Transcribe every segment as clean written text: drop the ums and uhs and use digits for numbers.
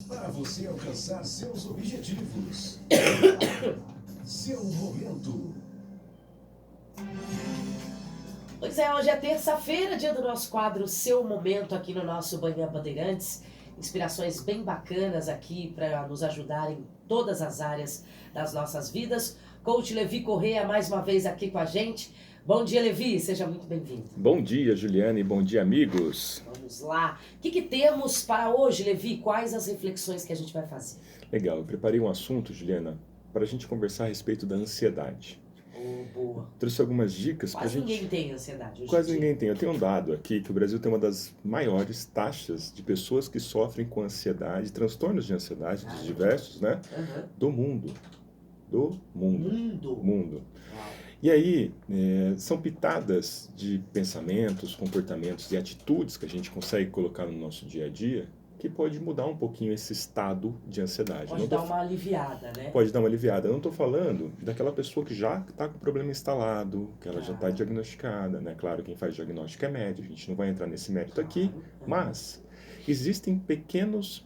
para você alcançar seus objetivos. Seu momento. Pois é, hoje é terça-feira, dia do nosso quadro Seu Momento aqui no nosso Manhã Bandeirantes. Inspirações bem bacanas aqui para nos ajudar em todas as áreas das nossas vidas. Coach Levi Correia mais uma vez aqui com a gente. Bom dia, Levi, seja muito bem-vindo. Bom dia, Juliane, bom dia, amigos. Vamos lá. O que temos para hoje, Levi? Quais as reflexões que a gente vai fazer? Legal, eu preparei um assunto, Juliana, para a gente conversar a respeito da ansiedade. Boa. Trouxe algumas dicas para a gente... Quase ninguém tem ansiedade hoje. Quase ninguém tem. Eu tenho um dado aqui que o Brasil tem uma das maiores taxas de pessoas que sofrem com ansiedade, transtornos de ansiedade, diversos, né? Do mundo. Do mundo. Mundo. E aí, são pitadas de pensamentos, comportamentos e atitudes que a gente consegue colocar no nosso dia a dia que pode mudar um pouquinho esse estado de ansiedade. Pode dar uma aliviada, né? Pode dar uma aliviada. Eu não estou falando daquela pessoa que já está com o problema instalado, que ela já está diagnosticada, né? Claro, quem faz diagnóstico é médico, a gente não vai entrar nesse mérito aqui, mas existem pequenas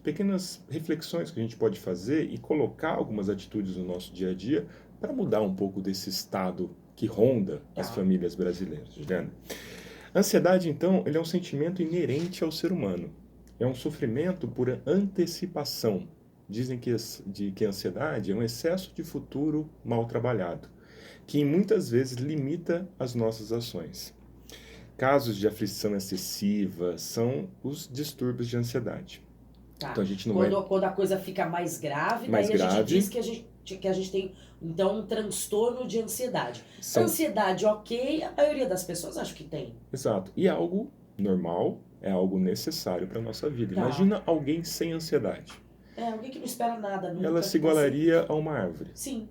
reflexões que a gente pode fazer e colocar algumas atitudes no nosso dia a dia para mudar um pouco desse estado que ronda as famílias brasileiras, Juliana. Ansiedade, então, ele é um sentimento inerente ao ser humano. É um sofrimento por antecipação. Dizem que a ansiedade é um excesso de futuro mal trabalhado, que muitas vezes limita as nossas ações. Casos de aflição excessiva são os distúrbios de ansiedade. Então, a gente não quando a coisa fica mais grave, daí a gente diz que a gente tem, então, um transtorno de ansiedade. Ansiedade, ok, a maioria das pessoas acho que tem. Exato. E é algo normal, é algo necessário para a nossa vida. Imagina alguém sem ansiedade. Alguém que não espera nada nunca. Ela se igualaria a uma árvore. Sim.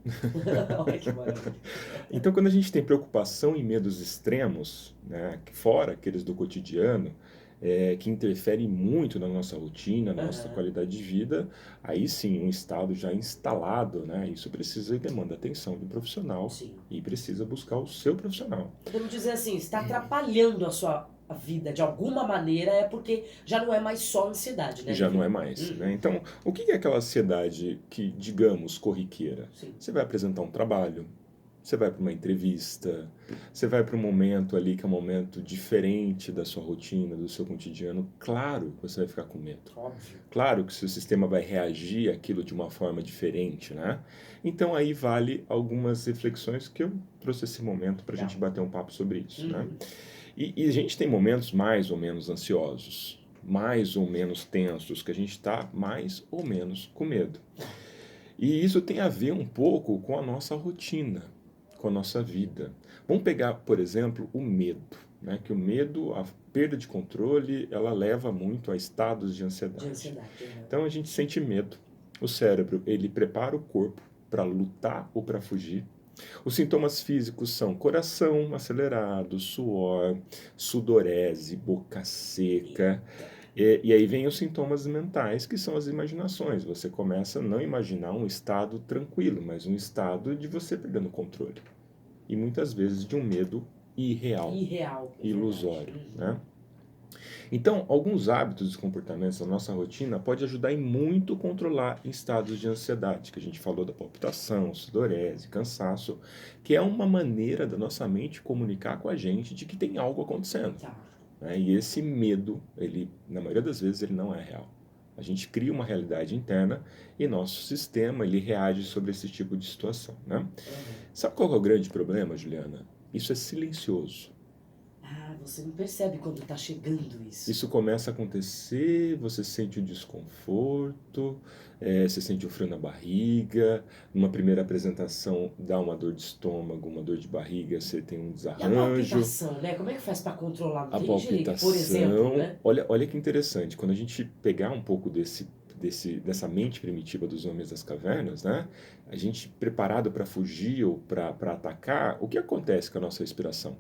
Olha que maravilha. Então, quando a gente tem preocupação e medos extremos, né, fora aqueles do cotidiano, que interferem muito na nossa rotina, na nossa qualidade de vida, aí sim, um estado já instalado, né, isso precisa e demanda atenção de um profissional. Sim. E precisa buscar o seu profissional. Podemos dizer assim, está atrapalhando a sua vida de alguma maneira, é porque já não é mais só ansiedade, né? Já não é mais, né? Então, o que é aquela ansiedade que, digamos, corriqueira? Sim. Você vai apresentar um trabalho, você vai para uma entrevista, você vai para um momento ali que é um momento diferente da sua rotina, do seu cotidiano. Claro que você vai ficar com medo. Óbvio. Claro que o seu sistema vai reagir àquilo de uma forma diferente, né? Então, aí vale algumas reflexões que eu trouxe esse momento para a gente bater um papo sobre isso, né? E a gente tem momentos mais ou menos ansiosos, mais ou menos tensos, que a gente está mais ou menos com medo. E isso tem a ver um pouco com a nossa rotina, com a nossa vida. Vamos pegar, por exemplo, o medo, né? Que o medo, a perda de controle, ela leva muito a estados de ansiedade. Então a gente sente medo. O cérebro, ele prepara o corpo para lutar ou para fugir. Os sintomas físicos são coração acelerado, suor, sudorese, boca seca. E aí vem os sintomas mentais, que são as imaginações. Você começa a não imaginar um estado tranquilo, mas um estado de você perdendo o controle. E muitas vezes de um medo irreal, ilusório, né? Então, alguns hábitos e comportamentos da nossa rotina podem ajudar em muito controlar estados de ansiedade, que a gente falou da palpitação, sudorese, cansaço, que é uma maneira da nossa mente comunicar com a gente de que tem algo acontecendo. Né? E esse medo, ele, na maioria das vezes, ele não é real. A gente cria uma realidade interna e nosso sistema, ele reage sobre esse tipo de situação, né? Sabe qual é o grande problema, Juliana? Isso é silencioso. Você não percebe quando está chegando isso. Isso começa a acontecer, você sente o desconforto, você sente o frio na barriga, numa primeira apresentação dá uma dor de estômago, uma dor de barriga, você tem um desarranjo. E a palpitação, né? Como é que faz para controlar? Não a tem palpitação, jeito, por exemplo, né? Olha que interessante, quando a gente pegar um pouco dessa mente primitiva dos homens das cavernas, né? A gente preparado para fugir ou para atacar, o que acontece com a nossa respiração?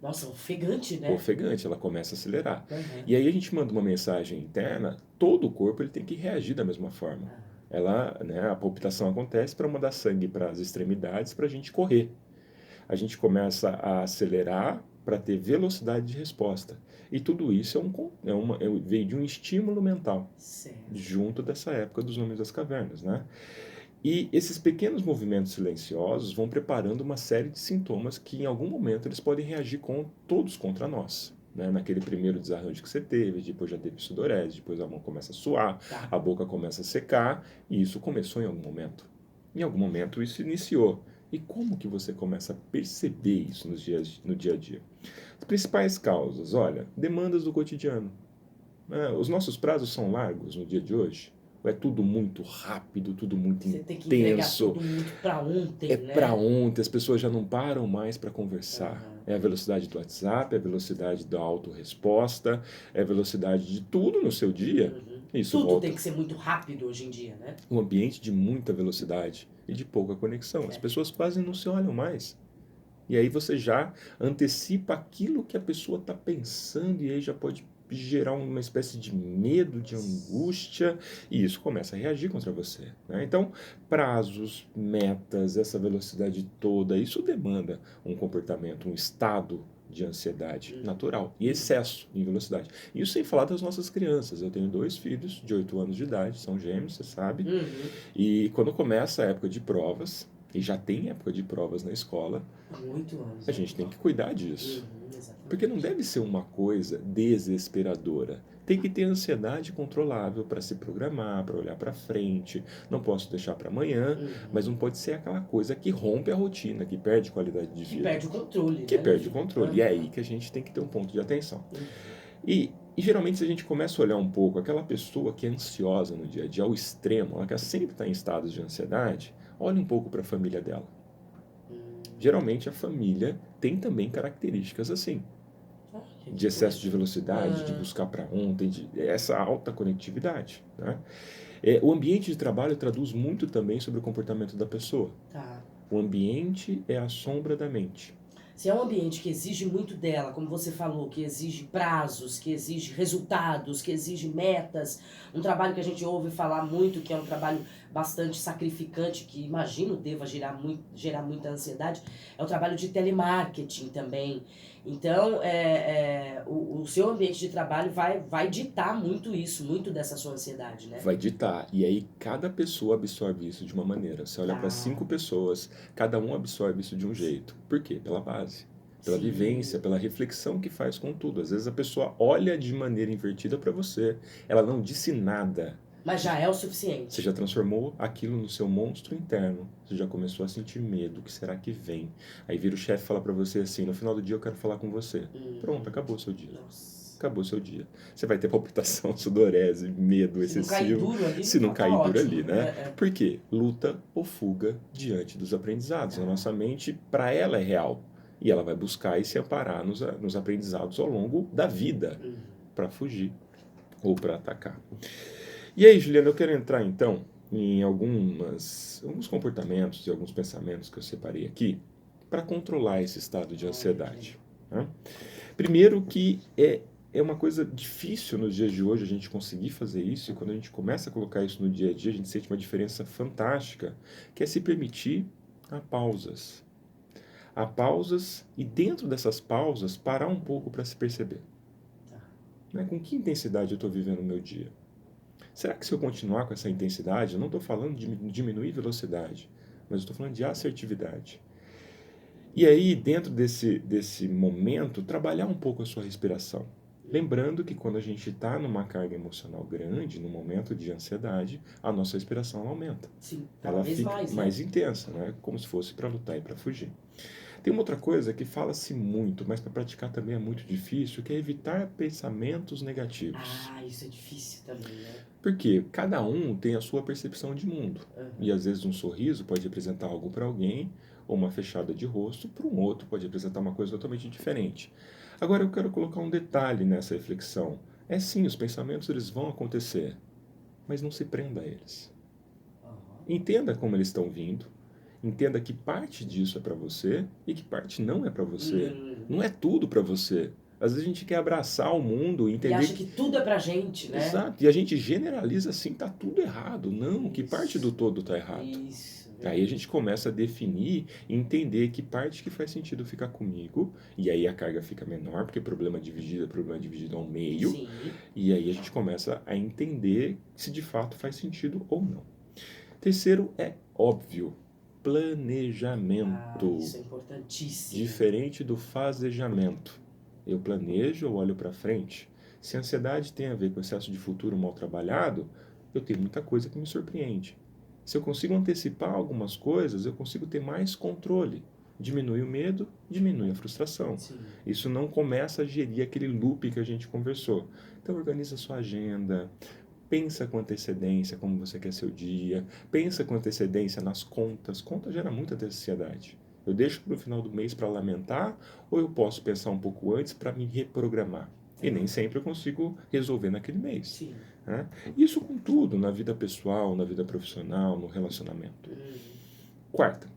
Nossa, ofegante, né? Ofegante, ela começa a acelerar. E aí a gente manda uma mensagem interna, todo o corpo ele tem que reagir da mesma forma. A palpitação acontece para mandar sangue para as extremidades para a gente correr. a gente começa a acelerar para ter velocidade de resposta. E tudo isso veio de um estímulo mental, Certo. junto dessa época dos Homens das Cavernas, né? E esses pequenos movimentos silenciosos vão preparando uma série de sintomas que em algum momento eles podem reagir todos contra nós. Né? Naquele primeiro desarranjo que você teve, depois já teve sudorese, depois a mão começa a suar, Tá. a boca começa a secar, e isso começou em algum momento. Em algum momento isso iniciou. E como que você começa a perceber isso no dia a dia? As principais causas, olha, demandas do cotidiano. Os nossos prazos são largos no dia de hoje. Ou é tudo muito rápido, tudo muito Você tem que entregar intenso. tudo muito pra ontem, É né? para ontem, as pessoas já não param mais para conversar. Aham. É a velocidade do WhatsApp, é a velocidade da autorresposta, é a velocidade de tudo no seu dia. Uhum. Isso Tudo volta tem que ser muito rápido hoje em dia, né? um ambiente de muita velocidade e de pouca conexão. As pessoas quase não se olham mais. E aí você já antecipa aquilo que a pessoa está pensando e aí já pode gerar uma espécie de medo, de angústia, e isso começa a reagir contra você. Né? Então, prazos, metas, essa velocidade toda, isso demanda um comportamento, um estado de ansiedade natural e excesso em velocidade. Isso sem falar das nossas crianças. Eu tenho 2 filhos de 8 anos de idade, são gêmeos, você sabe, e quando começa a época de provas, e já tem época de provas na escola, 8 anos. a gente tem que cuidar disso. Exatamente. Porque não deve ser uma coisa desesperadora. Tem que ter ansiedade controlável para se programar, para olhar para frente. Não posso deixar para amanhã, mas não pode ser aquela coisa que rompe a rotina, que perde qualidade de vida. Que perde o controle. Que né, perde o Luiz? controle. E é aí que a gente tem que ter um ponto de atenção. E geralmente, se a gente começa a olhar um pouco aquela pessoa que é ansiosa no dia a dia, ao extremo, ela que sempre está em estados de ansiedade, olhe um pouco para a família dela. Geralmente a família tem também características assim, de excesso de velocidade, de buscar para ontem, essa alta conectividade. Né? O ambiente de trabalho traduz muito também sobre o comportamento da pessoa. Tá. O ambiente é a sombra da mente. Se é um ambiente que exige muito dela, como você falou, que exige prazos, que exige resultados, que exige metas, um trabalho que a gente ouve falar muito, que é um trabalho bastante sacrificante, que imagino deva gerar muita ansiedade, é o trabalho de telemarketing também. Então, o seu ambiente de trabalho vai ditar muito isso, muito dessa sua ansiedade, né? Vai ditar. E aí cada pessoa absorve isso de uma maneira. Você olha para 5 pessoas, cada um absorve isso de um jeito. Por quê? Pela base. Pela Sim. vivência, pela reflexão que faz com tudo. Às vezes a pessoa olha de maneira invertida para você. Ela não disse nada. Mas já é o suficiente. Você já transformou aquilo no seu monstro interno. Você já começou a sentir medo. O que será que vem? Aí vira o chefe e fala para você assim, no final do dia eu quero falar com você. Pronto, acabou o seu dia. Nossa. Acabou o seu dia. Você vai ter palpitação, sudorese, medo Se não excessivo. cair duro ali, Se não tá cair duro ótimo. ali, né? Por quê? Luta ou fuga diante dos aprendizados. A nossa mente, para ela, é real. E ela vai buscar e se amparar nos aprendizados ao longo da vida para fugir ou para atacar. E aí, Juliana, eu quero entrar então em alguns comportamentos e alguns pensamentos que eu separei aqui para controlar esse estado de ansiedade. Né? Primeiro que é uma coisa difícil nos dias de hoje a gente conseguir fazer isso, e quando a gente começa a colocar isso no dia a dia, a gente sente uma diferença fantástica, que é se permitir a pausas. A pausas, e dentro dessas pausas, parar um pouco para se perceber. Né? Com que intensidade eu estou vivendo o meu dia? Será que se eu continuar com essa intensidade, eu não estou falando de diminuir velocidade, mas eu estou falando de assertividade. E aí, dentro desse momento, trabalhar um pouco a sua respiração. Lembrando que quando a gente está numa carga emocional grande, num momento de ansiedade, a nossa respiração aumenta. Sim, ela fica mais, mais intensa, né? Como se fosse para lutar e para fugir. Tem uma outra coisa que fala-se muito, mas para praticar também é muito difícil, que é evitar pensamentos negativos. Ah, isso é difícil também, né? Porque cada um tem a sua percepção de mundo. E às vezes um sorriso pode representar algo para alguém, ou uma fechada de rosto para um outro pode representar uma coisa totalmente diferente. Agora eu quero colocar um detalhe nessa reflexão. É sim, os pensamentos eles vão acontecer, mas não se prenda a eles. Entenda como eles estão vindo, entenda que parte disso é para você e que parte não é para você. Não é tudo para você. Às vezes a gente quer abraçar o mundo e entender... E acha que tudo é pra gente, né? Exato. E a gente generaliza assim, tá tudo errado. Não, que parte do todo tá errado. Isso. Aí a gente começa a definir e entender que parte que faz sentido ficar comigo, e aí a carga fica menor, porque problema dividido ao meio, Sim. e aí a gente começa a entender se de fato faz sentido ou não. Terceiro é óbvio, planejamento. Isso é importantíssimo. Diferente do fasejamento. Eu planejo, eu olho para frente. Se a ansiedade tem a ver com excesso de futuro mal trabalhado, eu tenho muita coisa que me surpreende. Se eu consigo antecipar algumas coisas, eu consigo ter mais controle. Diminui o medo, diminui a frustração. Sim. Isso não começa a gerir aquele loop que a gente conversou. Então organiza a sua agenda, pensa com antecedência como você quer seu dia, pensa com antecedência nas contas. Conta gera muita ansiedade. Eu deixo para o final do mês para lamentar ou eu posso pensar um pouco antes para me reprogramar? E nem sempre eu consigo resolver naquele mês. Sim. Né? Isso com tudo, na vida pessoal, na vida profissional, no relacionamento. Quarta,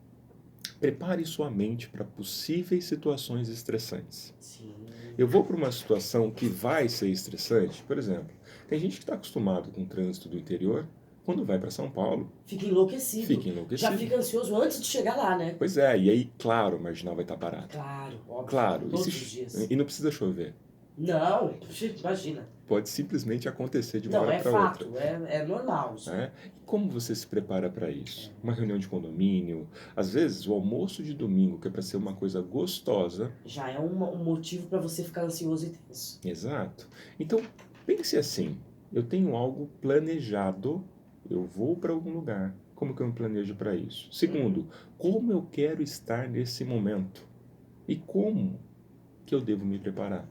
prepare sua mente para possíveis situações estressantes. Sim. Eu vou para uma situação que vai ser estressante, por exemplo, tem gente que está acostumado com o trânsito do interior, quando vai para São Paulo, Fica enlouquecido. fica enlouquecido. Já fica ansioso antes de chegar lá, né? Pois é, e aí, claro, o marginal vai estar parado. Claro, óbvio. Claro, Todos os dias. e não precisa chover. Não, imagina. Pode simplesmente acontecer de uma Não, hora é para fato, outra. é normal. Isso. Né? E como você se prepara para isso? Uma reunião de condomínio, às vezes o almoço de domingo, que é para ser uma coisa gostosa. Já é um motivo para você ficar ansioso e tenso. Exato. Então, pense assim, eu tenho algo planejado, eu vou para algum lugar. Como que eu me planejo para isso? Segundo, como eu quero estar nesse momento? E como que eu devo me preparar?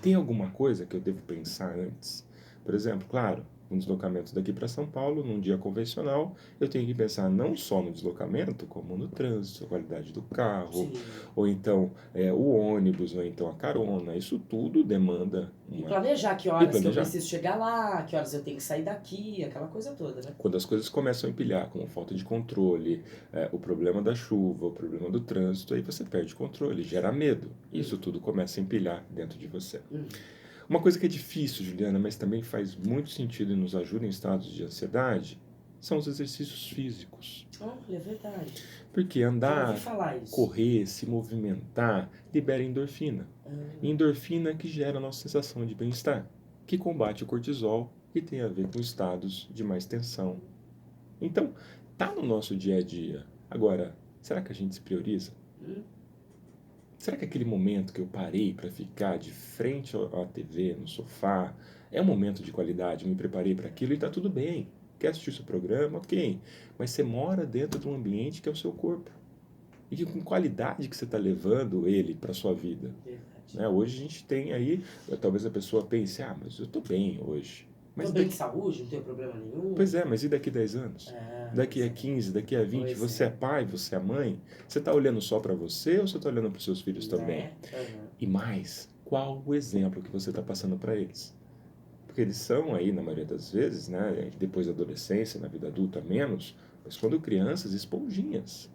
Tem alguma coisa que eu devo pensar antes? Por exemplo, claro, um deslocamento daqui para São Paulo, num dia convencional, eu tenho que pensar não só no deslocamento, como no trânsito, a qualidade do carro, Sim. ou então o ônibus, ou então a carona. Isso tudo demanda E uma... planejar que horas que eu planejar. preciso chegar lá, que horas eu tenho que sair daqui, aquela coisa toda, né? Quando as coisas começam a empilhar, como falta de controle, o problema da chuva, o problema do trânsito, aí você perde o controle, gera medo. Isso tudo começa a empilhar dentro de você. Uma coisa que é difícil, Juliana, mas também faz muito sentido e nos ajuda em estados de ansiedade, são os exercícios físicos. Olha, é verdade. Porque Já andar, ouvi falar isso. correr, se movimentar, libera endorfina. Endorfina que gera a nossa sensação de bem-estar, que combate o cortisol e tem a ver com estados de mais tensão. Então, tá no nosso dia a dia. Agora, será que a gente se prioriza? Será que aquele momento que eu parei para ficar de frente à TV, no sofá, é um momento de qualidade? Eu me preparei para aquilo e está tudo bem. Quer assistir seu programa? Ok. Mas você mora dentro de um ambiente que é o seu corpo. E que com qualidade que você está levando ele para sua vida. Verdade. Né? Hoje a gente tem aí, talvez a pessoa pense, mas eu estou bem hoje. Mas Tô bem de saúde, não tenho problema nenhum. Pois é, mas e daqui a 10 anos? Daqui a 15, daqui a 20, Pois você é pai, você é mãe? Você está olhando só para você ou você está olhando para os seus filhos também? E mais, qual o exemplo que você está passando para eles? Porque eles são aí, na maioria das vezes, né, depois da adolescência, na vida adulta menos, mas quando crianças, esponjinhas.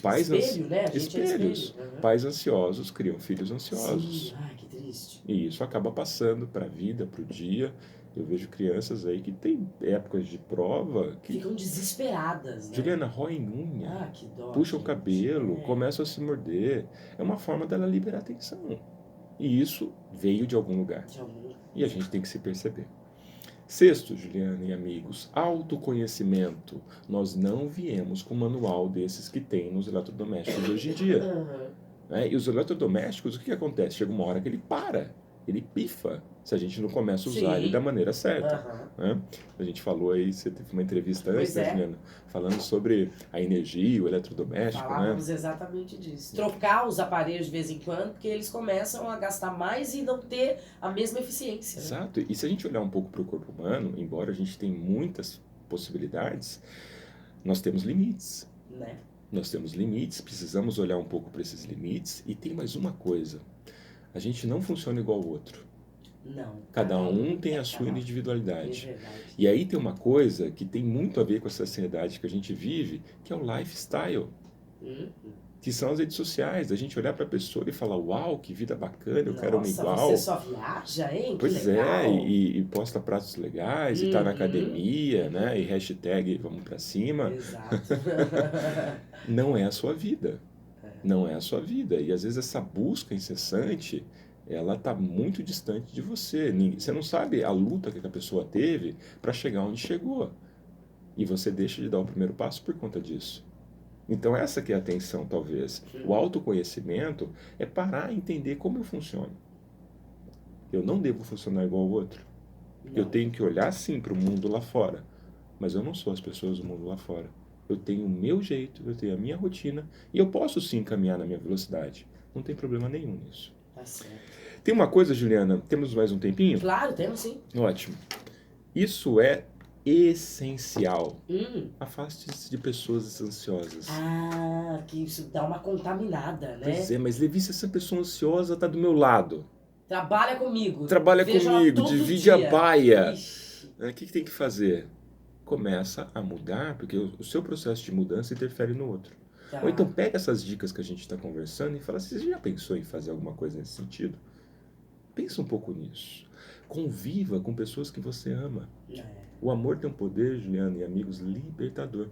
Pais Espelho, né? A gente espelhos. é espelho. Pais ansiosos criam filhos ansiosos. Sim. Ai, que triste. E isso acaba passando para a vida, para o dia. Eu vejo crianças aí que têm épocas de prova que... Ficam desesperadas, né? Juliana, roem unha, que dó, puxa o gente. cabelo, começam a se morder. É uma forma dela liberar tensão. E isso veio de algum lugar. E a gente tem que se perceber. Sexto, Juliana e amigos, autoconhecimento. Nós não viemos com um manual desses que tem nos eletrodomésticos hoje em dia. Né? E os eletrodomésticos, o que acontece? Chega uma hora que ele para, ele pifa, se a gente não começa a usar ele da maneira certa. Né? A gente falou aí, você teve uma entrevista antes, né, Juliana? Falando sobre a energia, o eletrodoméstico. Falávamos exatamente disso. Trocar os aparelhos de vez em quando, porque eles começam a gastar mais e não ter a mesma eficiência. Exato. E se a gente olhar um pouco para o corpo humano, embora a gente tenha muitas possibilidades, nós temos limites. Né? Nós temos limites, precisamos olhar um pouco para esses limites. E tem mais uma coisa, a gente não funciona igual ao outro. Não. Cada um tem a sua individualidade. É verdade. E aí tem uma coisa que tem muito a ver com essa ansiedade que a gente vive, que é o lifestyle. que são as redes sociais, a gente olhar para a pessoa e falar, uau, que vida bacana, eu quero uma Nossa, igual. você só viaja, hein? Que Pois legal. é, e posta pratos legais, e tá na Uhum, academia, né? E hashtag vamos pra cima. Exato. Não é a sua vida. Não é a sua vida. E às vezes essa busca incessante, ela tá muito distante de você. Você não sabe a luta que a pessoa teve para chegar onde chegou. E você deixa de dar o primeiro passo por conta disso. Então essa que é a atenção, talvez. O autoconhecimento é parar e entender como eu funciono. Eu não devo funcionar igual ao outro. Eu Não. tenho que olhar sim para o mundo lá fora, mas eu não sou as pessoas do mundo lá fora. Eu tenho o meu jeito, eu tenho a minha rotina e eu posso sim caminhar na minha velocidade. Não tem problema nenhum nisso. Tá certo. Tem uma coisa, Juliana, temos mais um tempinho? Claro, temos sim. Ótimo. Isso é essencial. Afaste-se de pessoas ansiosas. Ah, que isso dá uma contaminada, né? Pois é, mas Levi, se essa pessoa ansiosa está do meu lado, Trabalha comigo. trabalha Vejo ela comigo, todo divide dia. a baia, Ixi, o que tem que fazer? Começa a mudar, porque o seu processo de mudança interfere no outro. tá. Ou então pega essas dicas que a gente está conversando e fala, você já pensou em fazer alguma coisa nesse sentido? Pensa um pouco nisso. Conviva com pessoas que você ama. É. O amor tem um poder, Juliana e amigos, libertador.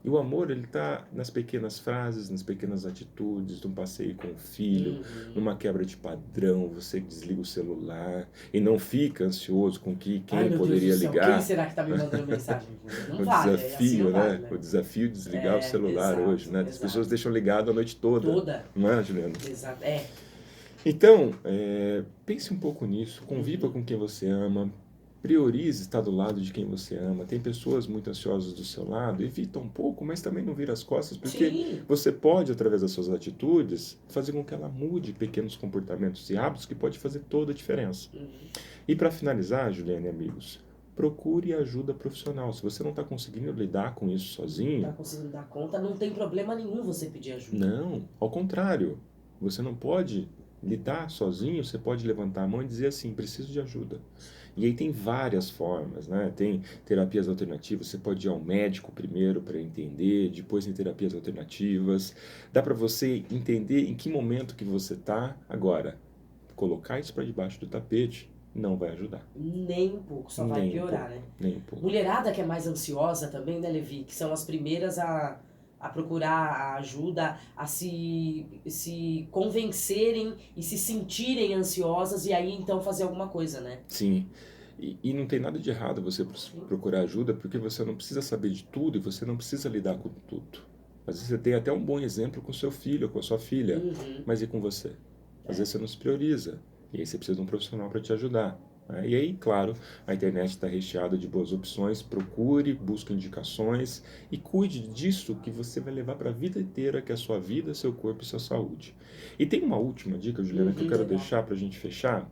E o amor, ele está nas pequenas frases, nas pequenas atitudes, num passeio com o filho, numa quebra de padrão, você desliga o celular e não fica ansioso com quem Ai, meu poderia Deus do céu, ligar. quem será que tá me mandando mensagem? Não O vale, desafio, assim não né? vale, né? O desafio de desligar É, o celular exato, hoje, né? As exato. pessoas deixam ligado a noite toda. Toda. Não é, Juliana? Exato. Então, pense um pouco nisso, conviva com quem você ama, priorize estar do lado de quem você ama. Tem pessoas muito ansiosas do seu lado, evita um pouco, mas também não vira as costas, porque Sim. você pode, através das suas atitudes, fazer com que ela mude pequenos comportamentos e hábitos que pode fazer toda a diferença. E para finalizar, Juliana e amigos, procure ajuda profissional. Se você não está conseguindo lidar com isso Não sozinho, tá conseguindo dar conta, não tem problema nenhum você pedir ajuda. não, ao contrário, você não pode lidar sozinho, você pode levantar a mão e dizer assim, preciso de ajuda. E aí tem várias formas, né? Tem terapias alternativas, você pode ir ao médico primeiro para entender, depois tem terapias alternativas. Dá para você entender em que momento que você está. Agora, colocar isso para debaixo do tapete não vai ajudar. Nem um pouco, só vai Nem um piorar, pouco. né? Nem um pouco. Mulherada que é mais ansiosa também, né, Levi? Que são as primeiras a procurar a ajuda, a se convencerem e se sentirem ansiosas e aí então fazer alguma coisa, né? Sim. E não tem nada de errado você procurar ajuda, porque você não precisa saber de tudo e você não precisa lidar com tudo. Às vezes você tem até um bom exemplo com seu filho ou com a sua filha, mas e com você? Às vezes você não se prioriza, e aí você precisa de um profissional para te ajudar. Né? E aí, claro, a internet está recheada de boas opções, procure, busque indicações e cuide disso que você vai levar para a vida inteira, que é a sua vida, seu corpo e sua saúde. E tem uma última dica, Juliana, que eu quero Legal. deixar para a gente fechar,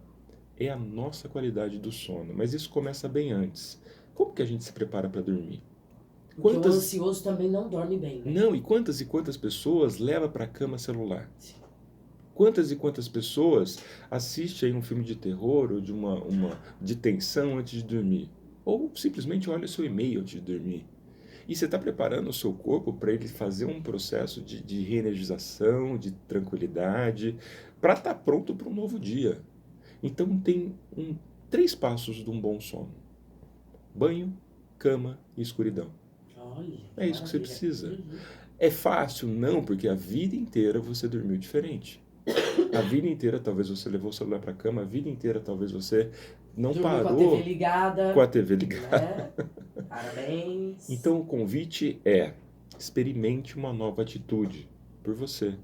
é a nossa qualidade do sono, mas isso começa bem antes. Como que a gente se prepara para dormir? Porque o ansioso também não dorme bem, né? Não, e quantas pessoas leva para a cama celular? Quantas e quantas pessoas assistem aí um filme de terror ou de uma de tensão antes de dormir? Ou simplesmente olha seu e-mail antes de dormir. E você está preparando o seu corpo para ele fazer um processo de reenergização, de tranquilidade, para estar pronto para um novo dia. Então tem 3 passos de um bom sono: banho, cama e escuridão. Olha, É isso que você maravilha. precisa. É fácil? Não, porque a vida inteira você dormiu diferente. A vida inteira talvez você levou o celular para a cama, a vida inteira talvez você não Dormiu parou com a TV ligada. com a TV ligada. Né? Parabéns. Então o convite é: experimente uma nova atitude por você,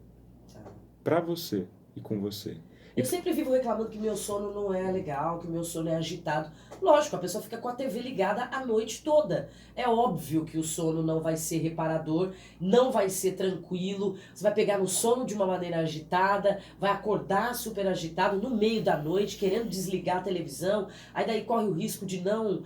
para você e com você. Eu sempre vivo reclamando que meu sono não é legal, que meu sono é agitado. Lógico, a pessoa fica com a TV ligada a noite toda. É óbvio que o sono não vai ser reparador, não vai ser tranquilo. Você vai pegar no sono de uma maneira agitada, vai acordar super agitado no meio da noite, querendo desligar a televisão. Aí daí corre o risco de não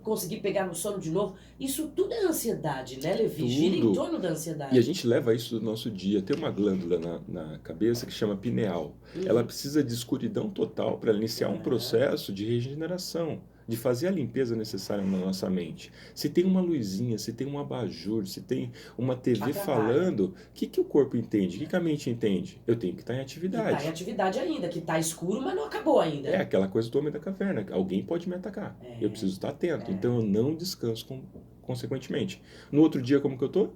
conseguir pegar no sono de novo. Isso tudo é ansiedade, né, Levi? Gira em torno da ansiedade. E a gente leva isso do nosso dia. Tem uma glândula na cabeça que chama pineal. Ela precisa de escuridão total para iniciar um processo de regeneração. de fazer a limpeza necessária na nossa mente. Se tem uma luzinha, se tem um abajur, se tem uma TV falando, o que o corpo entende? O que a mente entende? Eu tenho que estar em Que atividade. tá em atividade ainda, que tá escuro, mas não acabou ainda. É aquela coisa do homem da caverna. Alguém pode me atacar. Eu preciso estar atento. Então eu não descanso consequentemente. No outro dia, como que eu tô?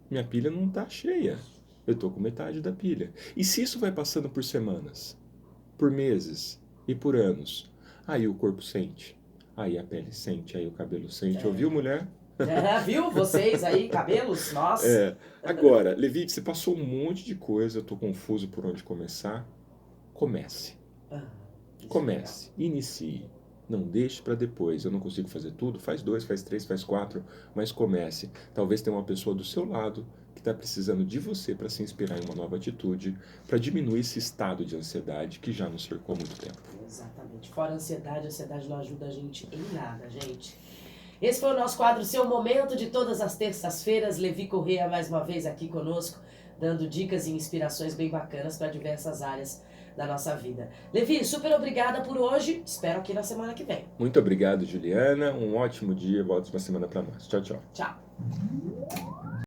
Minha pilha não tá cheia. Eu tô com metade da pilha. E se isso vai passando por semanas, por meses e por anos, aí o corpo sente. Aí a pele sente, aí o cabelo sente. Ouviu, mulher? Viu? Vocês aí, cabelos, nós. Agora, Levi, você passou um monte de coisa, eu tô confuso por onde começar. Comece. Comece, inicie. Não deixe para depois. Eu não consigo fazer tudo. Faz 2, faz 3, faz 4, mas comece. Talvez tenha uma pessoa do seu lado que está precisando de você para se inspirar em uma nova atitude, para diminuir esse estado de ansiedade que já nos cercou há muito tempo. Exatamente. Fora a ansiedade não ajuda a gente em nada, gente. Esse foi o nosso quadro Seu Momento, de todas as terças-feiras. Levi Corrêa mais uma vez aqui conosco, dando dicas e inspirações bem bacanas para diversas áreas da nossa vida. Levi, super obrigada por hoje. Espero aqui na semana que vem. Muito obrigado, Juliana. Um ótimo dia. Volta uma semana para nós. Tchau, tchau. Tchau.